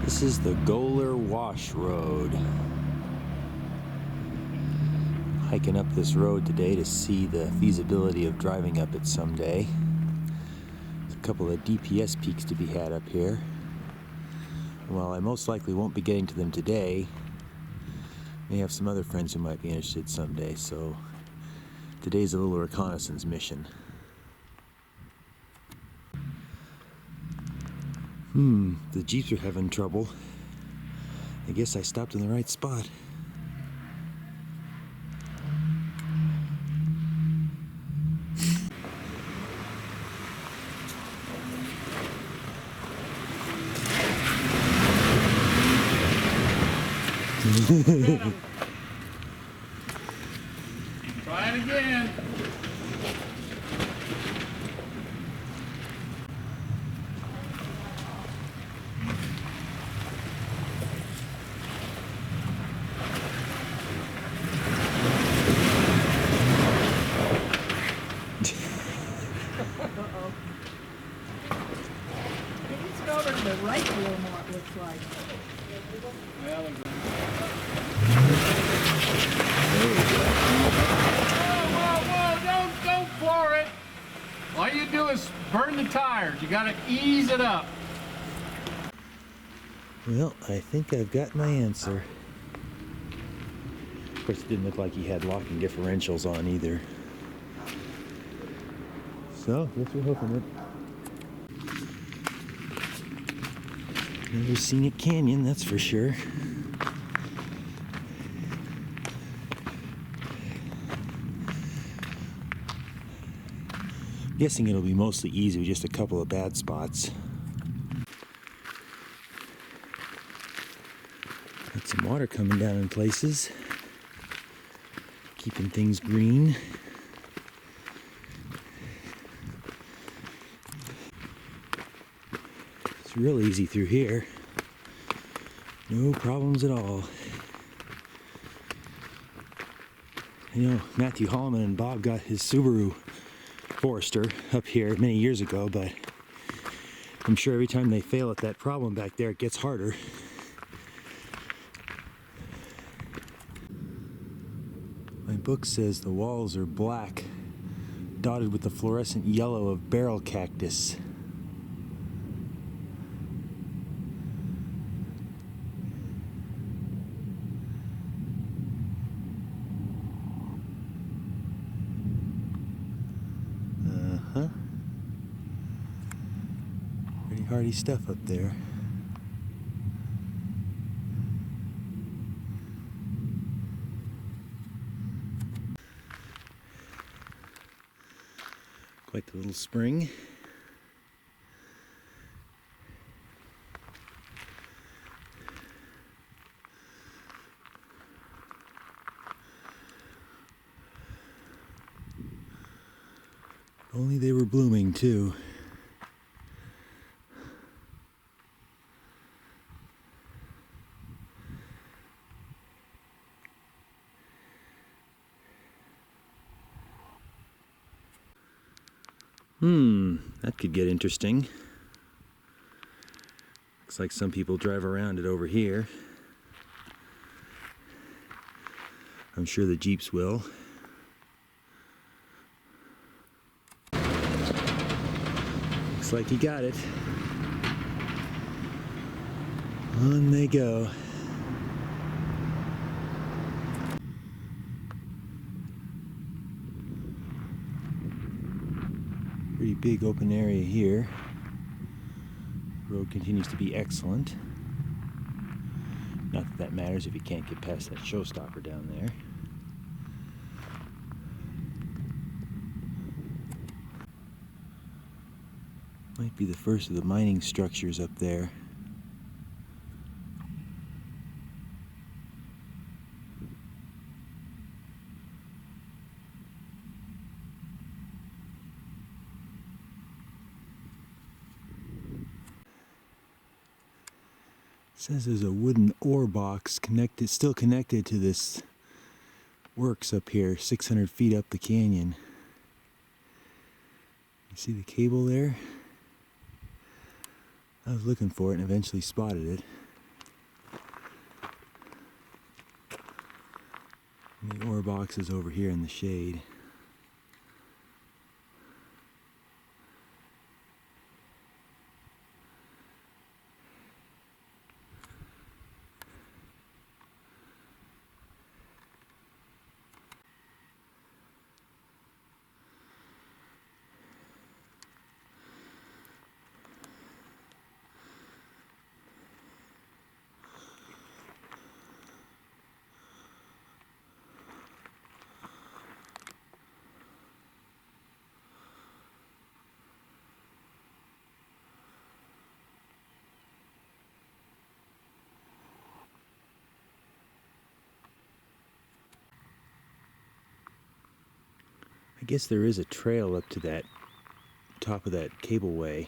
This is the Goler Wash Road. Hiking up this road today to see the feasibility of driving up it someday. There's a couple of DPS peaks to be had up here. While I most likely won't be getting to them today, I may have some other friends who might be interested someday, so today's a little reconnaissance mission. The Jeeps are having trouble. I guess I stopped in the right spot. Try it again. It's over to the right a little more, it looks like. Whoa, don't floor it. All you do is burn the tires. You gotta ease it up. Well, I think I've got my answer. Of course, it didn't look like he had locking differentials on either. So, guess we're hoping it. Never seen a canyon, that's for sure. Guessing it'll be mostly easy with just a couple of bad spots. Got some water coming down in places, keeping things green. It's real easy through here. No problems at all. You know, Matthew Holloman and Bob got his Subaru Forester up here many years ago, but I'm sure every time they fail at that problem back there, it gets harder. My book says the walls are black, dotted with the fluorescent yellow of barrel cactus. Pretty hardy stuff up there. Quite the little spring. Only they were blooming too. That could get interesting. Looks like some people drive around it over here. I'm sure the Jeeps will. Looks like you got it. On they go. Pretty big open area here. The road continues to be excellent. Not that that matters if you can't get past that showstopper down there. Might be the first of the mining structures up there. It says there's a wooden ore box still connected to this works up here, 600 feet up the canyon. You see the cable there? I was looking for it and eventually spotted it. boxes over here in the shade. I guess there is a trail up to that top of that cableway.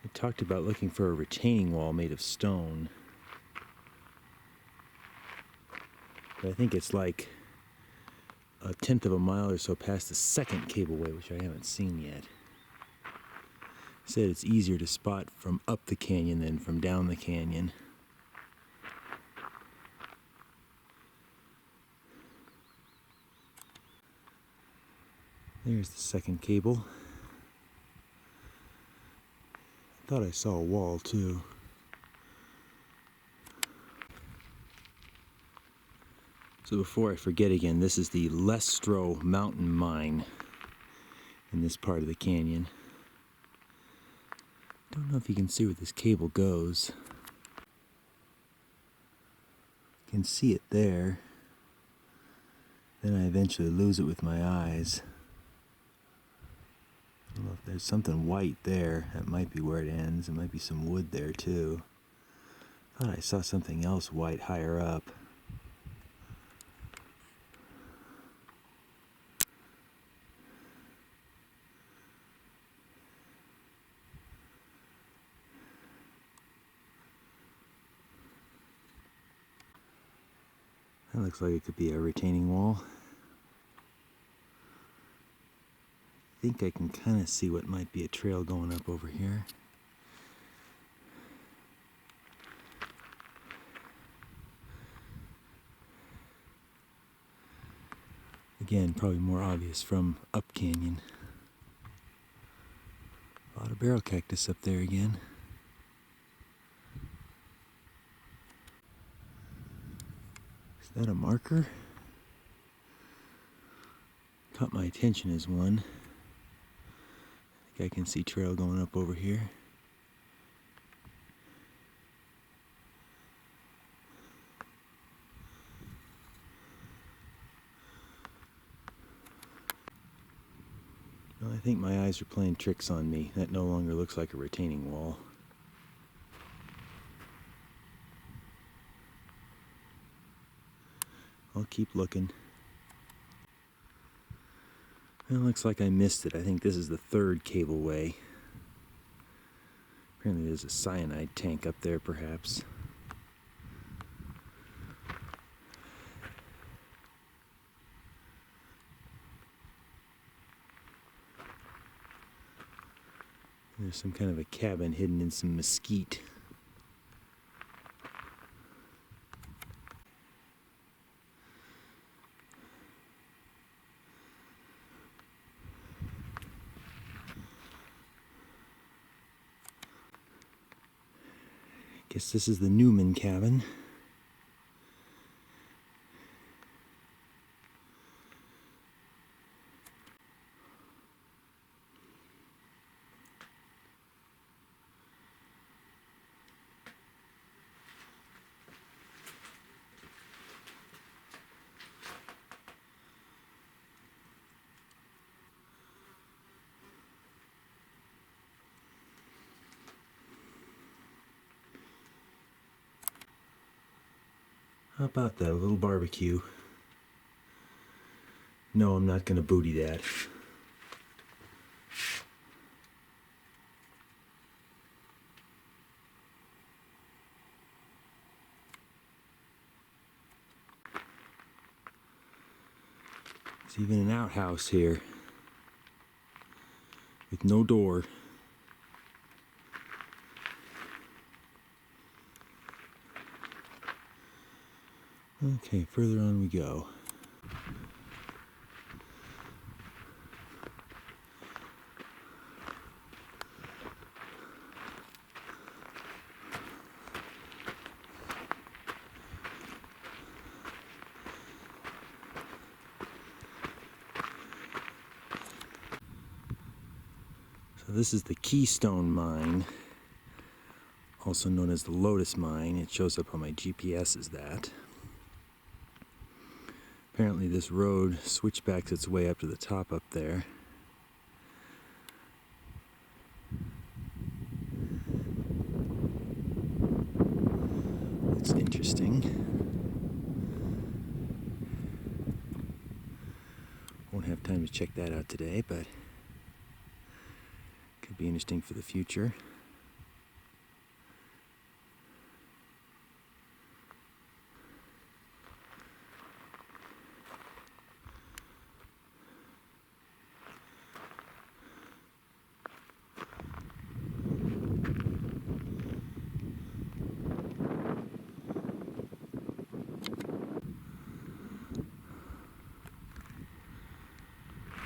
It talked about looking for a retaining wall made of stone. But I think it's like a tenth of a mile or so past the second cableway, which I haven't seen yet. It said it's easier to spot from up the canyon than from down the canyon. There's the second cable. I thought I saw a wall too. So before I forget again, this is the Lestro Mountain Mine in this part of the canyon. Don't know if you can see where this cable goes. You can see it there. Then I eventually lose it with my eyes. I don't know if there's something white there. That might be where it ends. There might be some wood there too. I thought I saw something else white higher up. That looks like it could be a retaining wall. I think I can kind of see what might be a trail going up over here. Again, probably more obvious from up canyon. A lot of barrel cactus up there again. Is that a marker? Caught my attention as one. I think I can see trail going up over here. Well, I think my eyes are playing tricks on me. That no longer looks like a retaining wall. I'll keep looking. It looks like I missed it. I think this is the third cableway. Apparently there's a cyanide tank up there, perhaps. There's some kind of a cabin hidden in some mesquite. Guess this is the Newman cabin. How about that, a little barbecue? No, I'm not going to booty that. There's even an outhouse here with no door. Okay, further on we go. So this is the Keystone Mine, also known as the Lotus Mine. It shows up on my GPS as that. Apparently this road switchbacks its way up to the top up there. It's interesting. Won't have time to check that out today, but could be interesting for the future.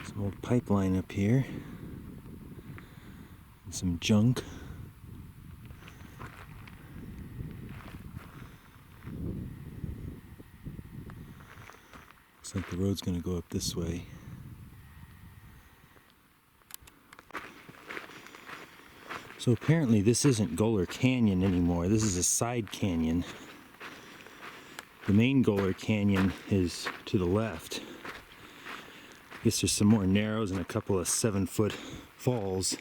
Some old pipeline up here. And some junk. Looks like the road's going to go up this way. So apparently this isn't Goler Canyon anymore. This is a side canyon. The main Goler Canyon is to the left. I guess there's some more narrows and a couple of 7-foot falls.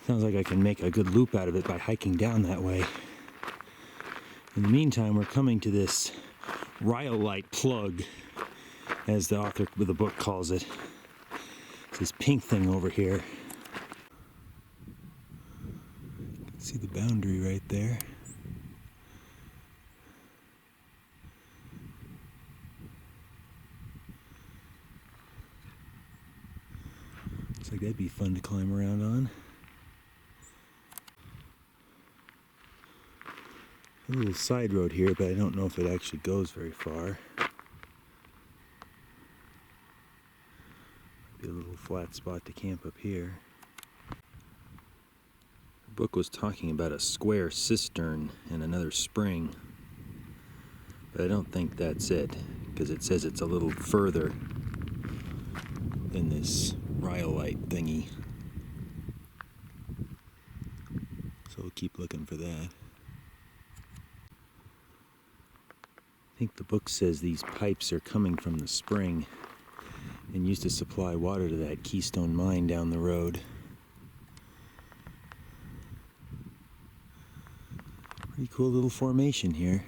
Sounds like I can make a good loop out of it by hiking down that way. In the meantime, we're coming to this rhyolite plug, as the author of the book calls it. It's this pink thing over here. You can see the boundary right there. Looks like that'd be fun to climb around on. A little side road here, but I don't know if it actually goes very far. Be a little flat spot to camp up here. The book was talking about a square cistern and another spring, but I don't think that's it, because it says it's a little further than this rhyolite thingy. So we'll keep looking for that. I think the book says these pipes are coming from the spring and used to supply water to that Keystone Mine down the road. Pretty cool little formation here.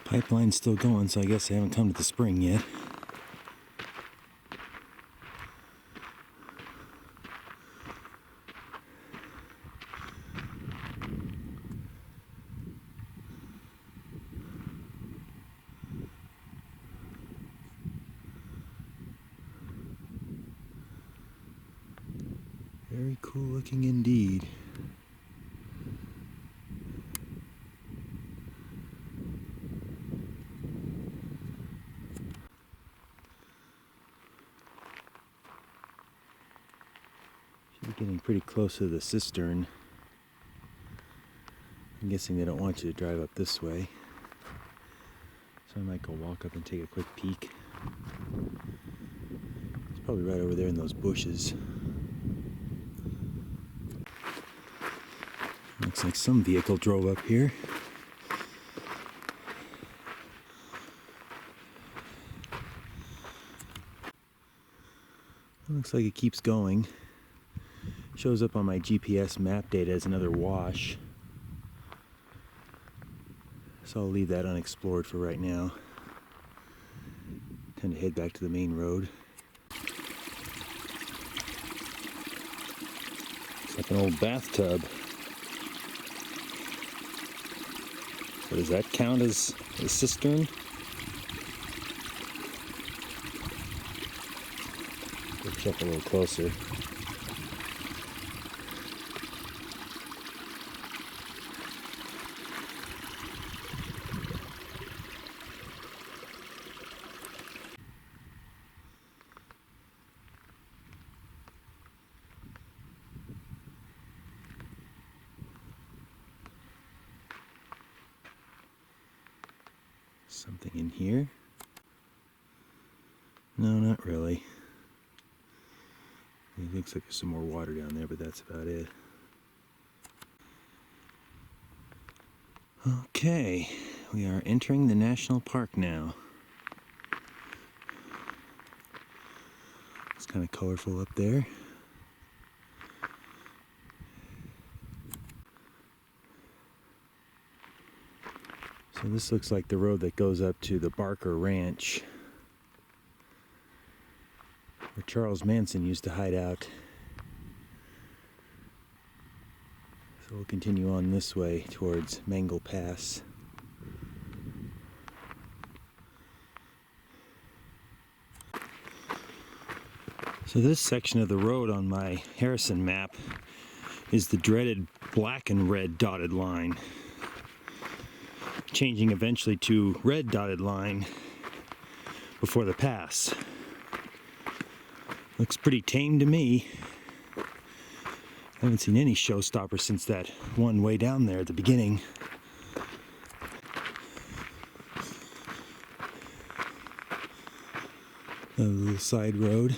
Pipeline's still going, so I guess I haven't come to the spring yet. Very cool looking indeed. Should be getting pretty close to the cistern. I'm guessing they don't want you to drive up this way. So I might go walk up and take a quick peek. It's probably right over there in those bushes. Looks like some vehicle drove up here. Looks like it keeps going. Shows up on my GPS map data as another wash. So I'll leave that unexplored for right now. Time to head back to the main road. It's like an old bathtub. So does that count as a cistern? We'll check a little closer. Something in here? No, not really. It looks like there's some more water down there, but that's about it. Okay, we are entering the national park now. It's kind of colorful up there. So this looks like the road that goes up to the Barker Ranch, where Charles Manson used to hide out. So we'll continue on this way towards Mangle Pass. So this section of the road on my Harrison map is the dreaded black and red dotted line, changing eventually to red dotted line before the pass. Looks pretty tame to me. I haven't seen any showstopper since that one way down there at the beginning. A little side road.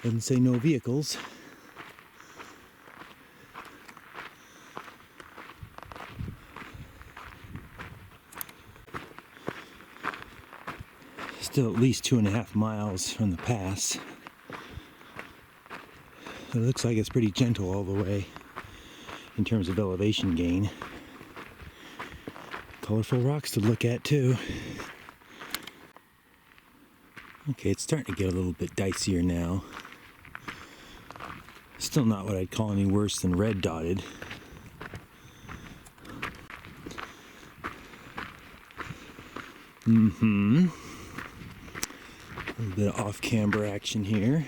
Doesn't say no vehicles. Still at least 2.5 miles from the pass. It looks like it's pretty gentle all the way in terms of elevation gain. Colorful rocks to look at too. Okay, it's starting to get a little bit dicier now. Still not what I'd call any worse than red dotted. A little bit of off-camber action here.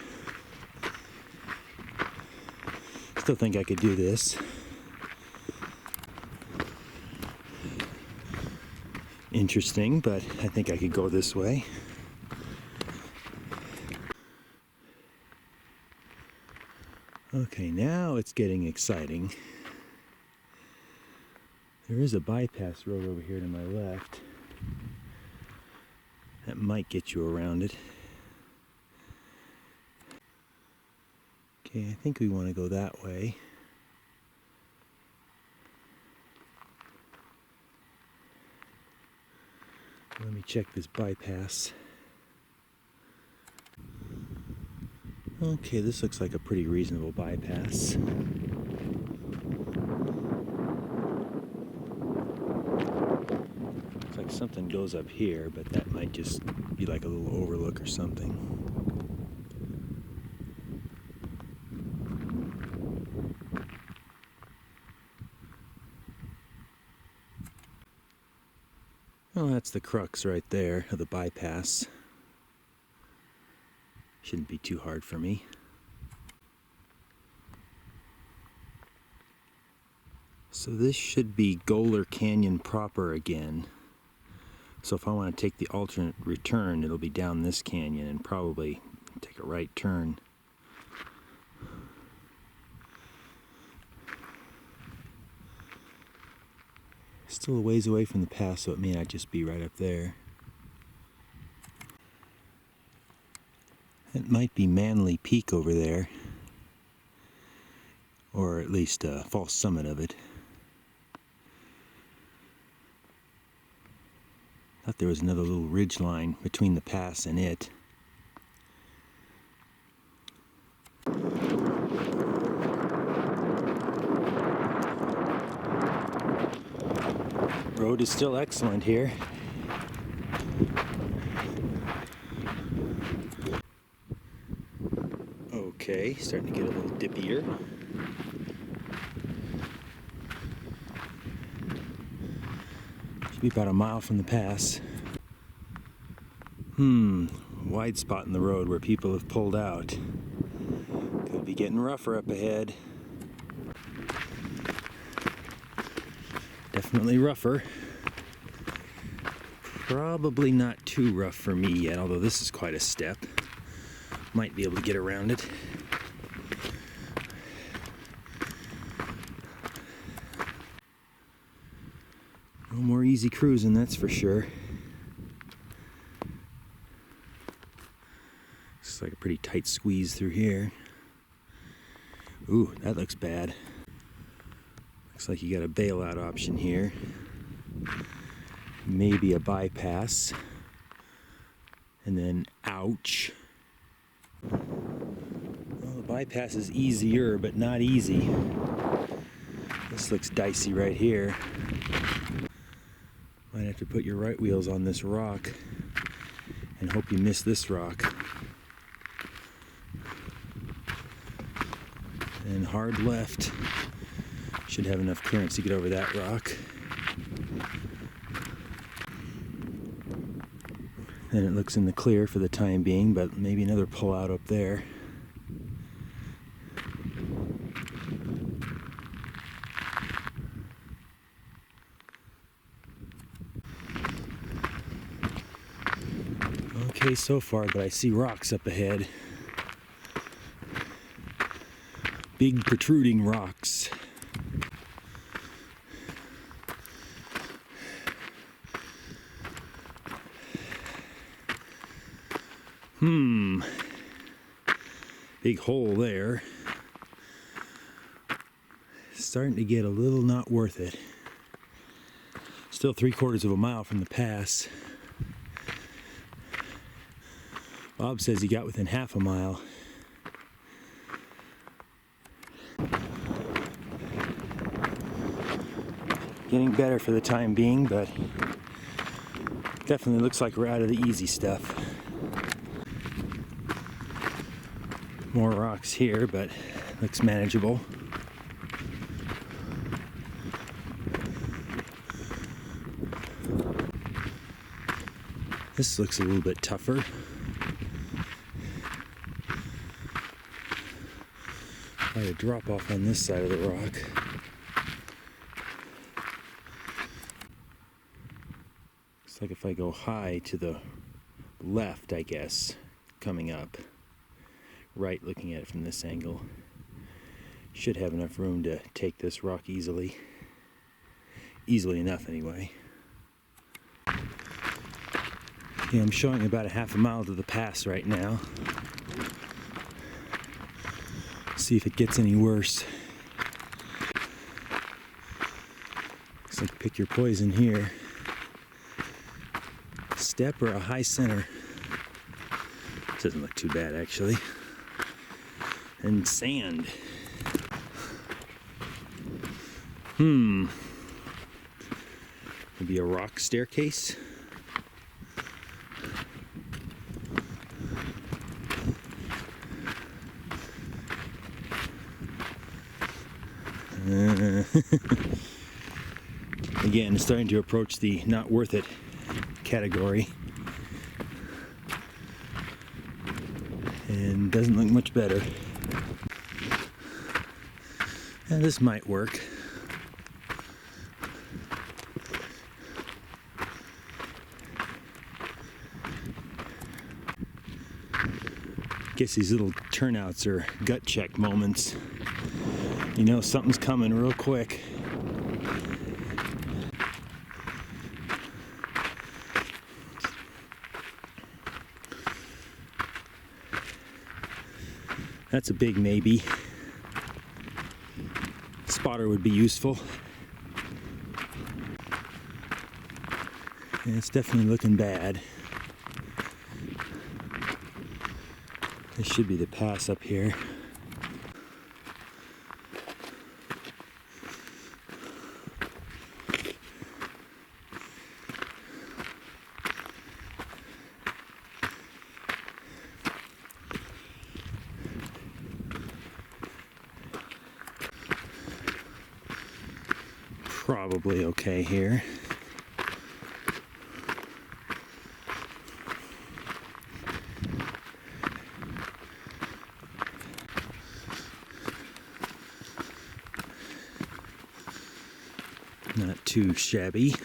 Still think I could do this. Interesting, but I think I could go this way. Okay, now it's getting exciting. There is a bypass road over here to my left. That might get you around it. Okay, I think we want to go that way. Let me check this bypass. Okay, this looks like a pretty reasonable bypass. Looks like something goes up here, but that might just be like a little overlook or something. Well, that's the crux right there of the bypass. Shouldn't be too hard for me. So this should be Goler Canyon proper again. So if I want to take the alternate return, it'll be down this canyon and probably take a right turn. Still a ways away from the pass, so it may not just be right up there. It might be Manly Peak over there, or at least a false summit of it. Thought there was another little ridge line between the pass and it. Road is still excellent here. Okay, starting to get a little dippier. Should be about a mile from the pass. Wide spot in the road where people have pulled out. Could be getting rougher up ahead. Definitely rougher. Probably not too rough for me yet, although this is quite a step. Might be able to get around it. No more easy cruising, that's for sure. It's like a pretty tight squeeze through here. Ooh, that looks bad. Looks like you got a bailout option here. Maybe a bypass. And then, ouch. Well, the bypass is easier, but not easy. This looks dicey right here. Might have to put your right wheels on this rock and hope you miss this rock. And hard left. Should have enough clearance to get over that rock. Then it looks in the clear for the time being, but maybe another pull out up there. Okay so far, but I see rocks up ahead. Big protruding rocks. Big hole there. Starting to get a little not worth it. Still 3/4 of a mile from the pass. Bob says he got within half a mile. Getting better for the time being, but definitely looks like we're out of the easy stuff. More rocks here, but looks manageable. This looks a little bit tougher. Quite a drop off on this side of the rock. Looks like if I go high to the left, I guess, coming up. Right, looking at it from this angle. Should have enough room to take this rock easily. Easily enough, anyway. Yeah, I'm showing about a half a mile to the pass right now. See if it gets any worse. Looks like pick your poison here. Step or a high center. This doesn't look too bad, actually. And sand. Maybe a rock staircase. Again, it's starting to approach the not worth it category. And doesn't look much better. And this might work. Guess these little turnouts are gut check moments. You know something's coming real quick. That's a big maybe. Spotter would be useful. And it's definitely looking bad. This should be the pass up here. Probably okay here. Not too shabby.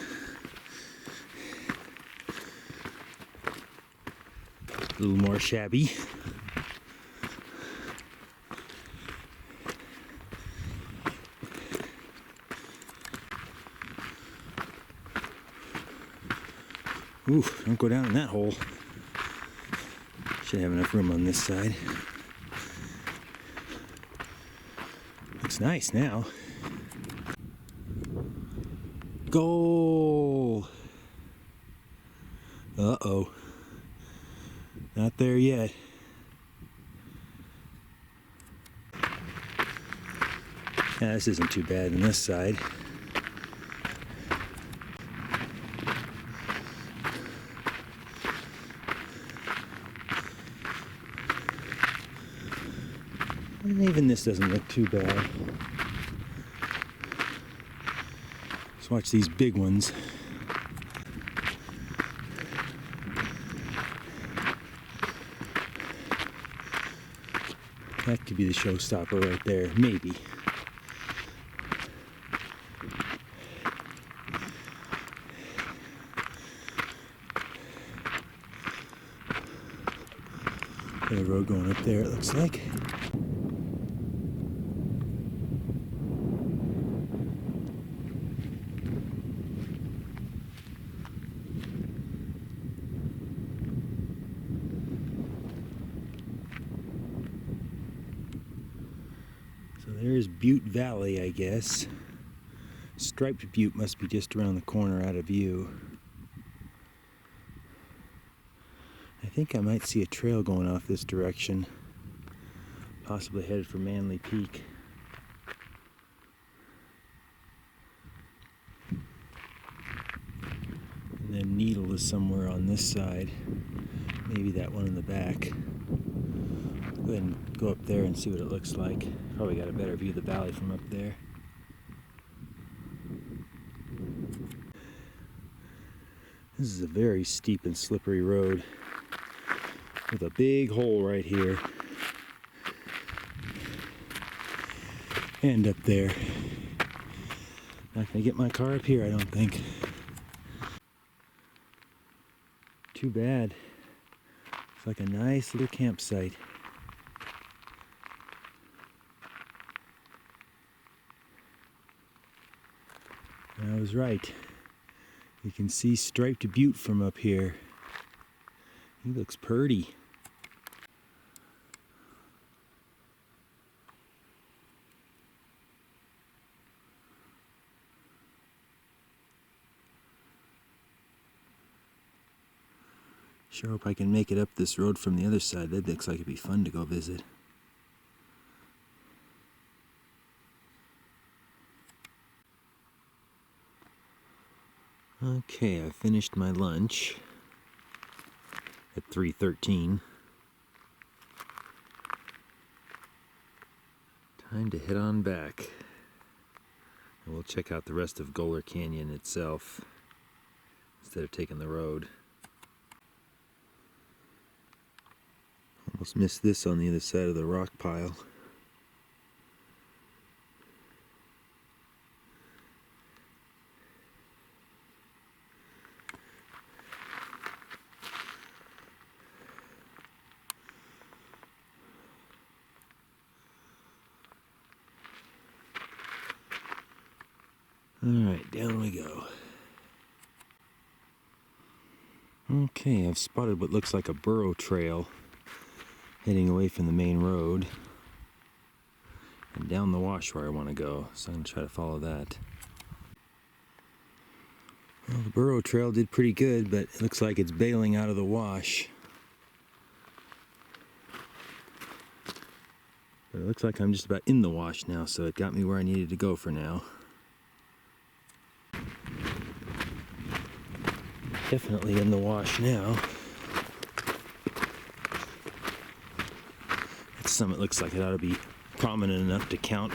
A little more shabby. Ooh, don't go down in that hole. Should have enough room on this side. Looks nice now. Goal! Uh-oh. Not there yet. Yeah, this isn't too bad on this side. And even this doesn't look too bad. Let's watch these big ones. That could be the showstopper right there, maybe. Got a road going up there, it looks like. So there's Butte Valley, I guess. Striped Butte must be just around the corner out of view. I think I might see a trail going off this direction, possibly headed for Manly Peak. And then Needle is somewhere on this side, maybe that one in the back. Go ahead and go up there and see what it looks like. Probably got a better view of the valley from up there. This is a very steep and slippery road with a big hole right here and up there. Not gonna get my car up here, I don't think. Too bad. It's like a nice little campsite. I was right. You can see Striped Butte from up here. He looks purty. Sure hope I can make it up this road from the other side. That looks like it'd be fun to go visit. Okay, I finished my lunch at 3:13. Time to head on back. And we'll check out the rest of Goler Canyon itself instead of taking the road. Almost missed this on the other side of the rock pile. Alright, down we go. Okay, I've spotted what looks like a burro trail heading away from the main road and down the wash where I want to go, so I'm going to try to follow that. Well, the burro trail did pretty good, but it looks like it's bailing out of the wash. But it looks like I'm just about in the wash now, so it got me where I needed to go for now. Definitely in the wash now. That summit looks like it ought to be prominent enough to count,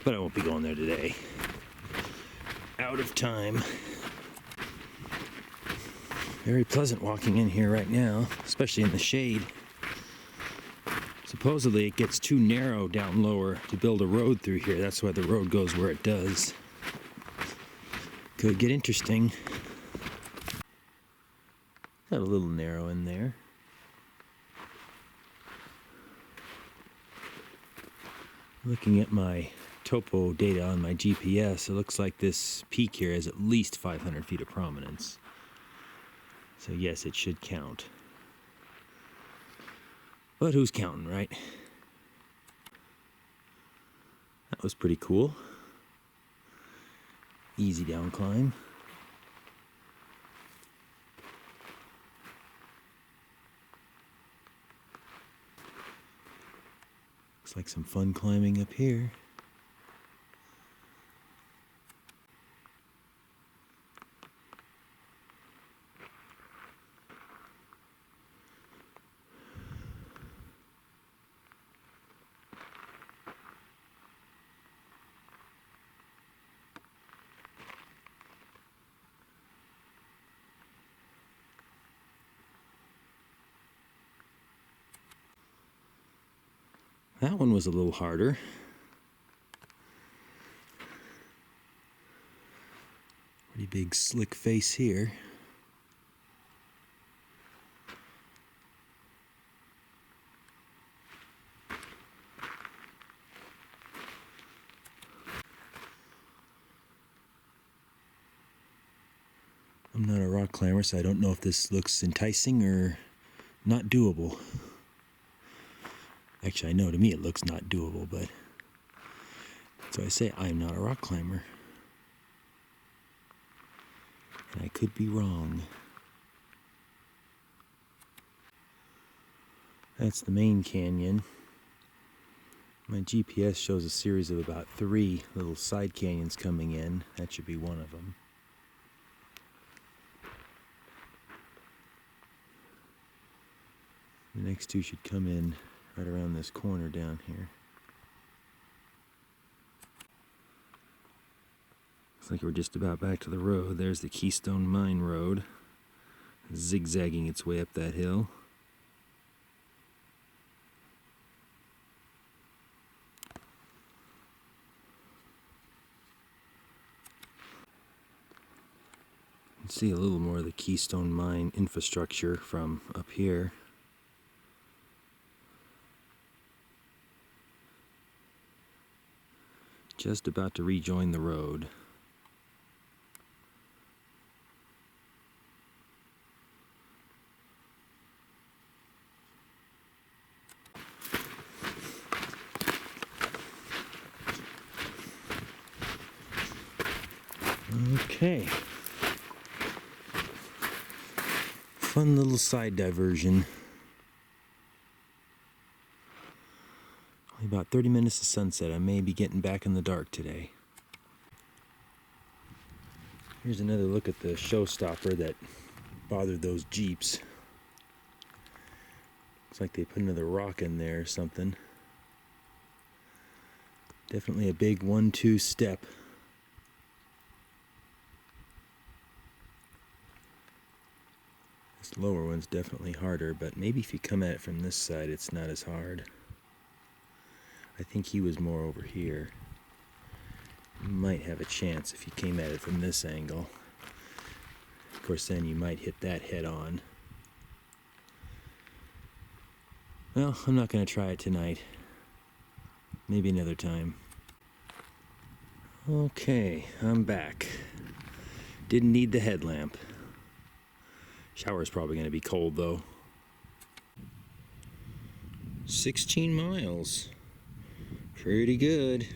but I won't be going there today. Out of time. Very pleasant walking in here right now, especially in the shade. Supposedly it gets too narrow down lower to build a road through here. That's why the road goes where it does. Could get interesting. Got a little narrow in there. Looking at my topo data on my GPS, it looks like this peak here has at least 500 feet of prominence. So yes, it should count. But who's counting, right? That was pretty cool. Easy down climb. Looks like some fun climbing up here. That one was a little harder. Pretty big slick face here. I'm not a rock climber, so I don't know if this looks enticing or not doable. Actually, I know to me it looks not doable, but so I say I'm not a rock climber. And I could be wrong. That's the main canyon. My GPS shows a series of about 3 little side canyons coming in. That should be one of them. The next 2 should come in right around this corner down here. Looks like we're just about back to the road. There's the Keystone Mine Road, zigzagging its way up that hill. You can see a little more of the Keystone Mine infrastructure from up here. Just about to rejoin the road. Okay. Fun little side diversion. Only about 30 minutes to sunset. I may be getting back in the dark today. Here's another look at the showstopper that bothered those Jeeps. Looks like they put another rock in there or something. Definitely a big 1-2 step. This lower one's definitely harder, but maybe if you come at it from this side, it's not as hard. I think he was more over here. You might have a chance if you came at it from this angle. Of course, then you might hit that head on. Well, I'm not going to try it tonight. Maybe another time. Okay, I'm back. Didn't need the headlamp. Shower's probably going to be cold, though. 16 miles. Pretty good.